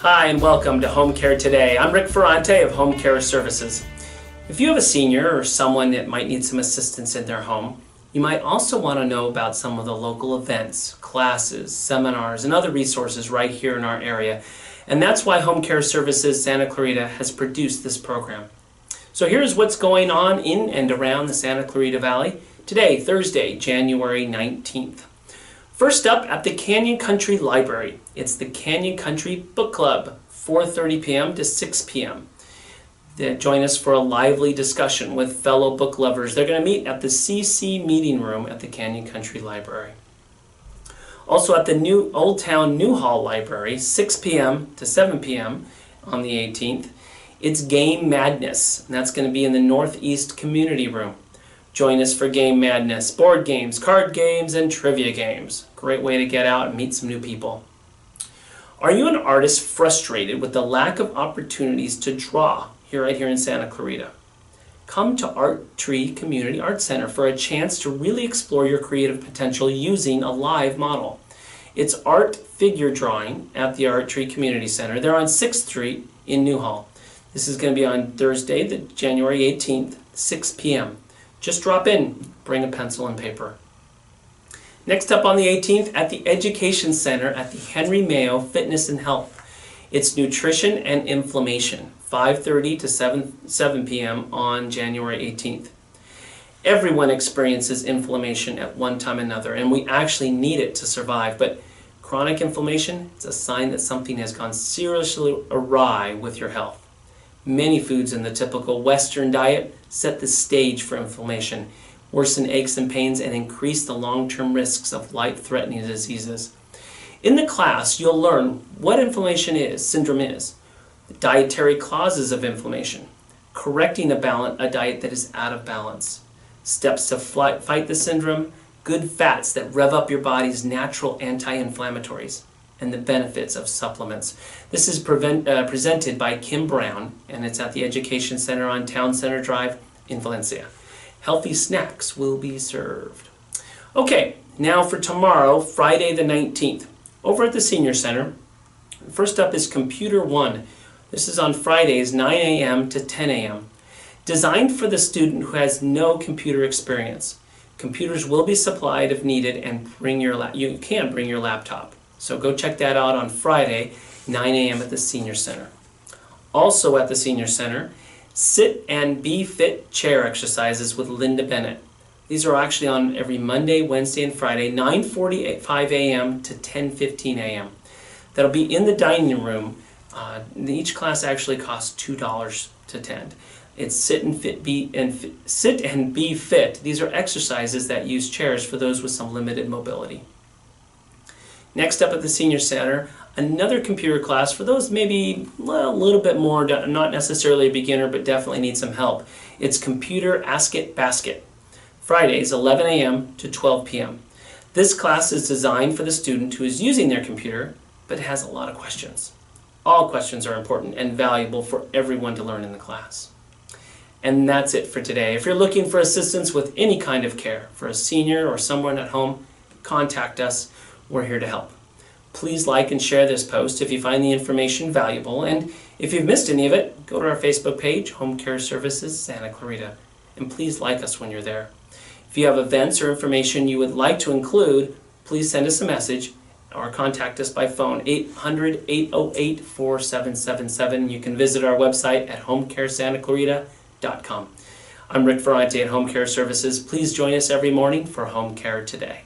Hi and welcome to Home Care Today. I'm Rick Ferrante of Home Care Services. If you have a senior or someone that might need some assistance in their home, you might also want to know about some of the local events, classes, seminars, and other resources right here in our area. And that's why Home Care Services Santa Clarita has produced this program. So here's what's going on in and around the Santa Clarita Valley today, Thursday, January 19th. First up at the Canyon Country Library, it's the Canyon Country Book Club, 4:30 p.m. to 6 p.m. Join us for a lively discussion with fellow book lovers. They're going to meet at the CC Meeting Room at the Canyon Country Library. Also at the new Old Town Newhall Library, 6 p.m. to 7 p.m. on the 18th, it's Game Madness, and that's going to be in the Northeast Community Room. Join us for Game Madness, board games, card games, and trivia games. Great way to get out and meet some new people. Are you an artist frustrated with the lack of opportunities to draw right here in Santa Clarita? Come to Art Tree Community Art Center for a chance to really explore your creative potential using a live model. It's art figure drawing at the Art Tree Community Center. They're on 6th Street in Newhall. This is going to be on Thursday, January 18th, 6 p.m. Just drop in, bring a pencil and paper. Next up on the 18th at the Education Center at the Henry Mayo Fitness and Health. It's Nutrition and Inflammation, 5:30 to 7 p.m. on January 18th. Everyone experiences inflammation at one time or another, and we actually need it to survive. But chronic inflammation, it's a sign that something has gone seriously awry with your health. Many foods in the typical Western diet set the stage for inflammation, worsen aches and pains, and increase the long-term risks of life-threatening diseases. In the class, you'll learn what inflammation syndrome is, the dietary causes of inflammation, correcting a diet that is out of balance, steps to fight the syndrome, good fats that rev up your body's natural anti-inflammatories, and the benefits of supplements. This is presented by Kim Brown, and it's at the Education Center on Town Center Drive in Valencia. Healthy snacks will be served. Okay, now for tomorrow, Friday the 19th. Over at the Senior Center, first up is Computer 1. This is on Fridays, 9 a.m. to 10 a.m. Designed for the student who has no computer experience. Computers will be supplied if needed, and you can bring your laptop. So go check that out on Friday, 9 a.m. at the Senior Center. Also at the Senior Center, Sit and Be Fit chair exercises with Linda Bennett. These are actually on every Monday, Wednesday, and Friday, 9:45 a.m. to 10:15 a.m. That'll be in the dining room. Each class actually costs $2 to attend. It's Sit and Be Fit. These are exercises that use chairs for those with some limited mobility. Next up at the Senior Center, another computer class for those maybe a little bit more, not necessarily a beginner, but definitely need some help. It's Computer Ask It Basket. Fridays, 11 a.m. to 12 p.m. This class is designed for the student who is using their computer, but has a lot of questions. All questions are important and valuable for everyone to learn in the class. And that's it for today. If you're looking for assistance with any kind of care for a senior or someone at home, contact us. We're here to help. Please like and share this post if you find the information valuable, and if you've missed any of it, go to our Facebook page, Home Care Services Santa Clarita, and please like us when you're there. If you have events or information you would like to include, please send us a message or contact us by phone, 800-808-4777. You can visit our website at homecaresantaclarita.com. I'm Rick Ferrante at Home Care Services. Please join us every morning for Home Care Today.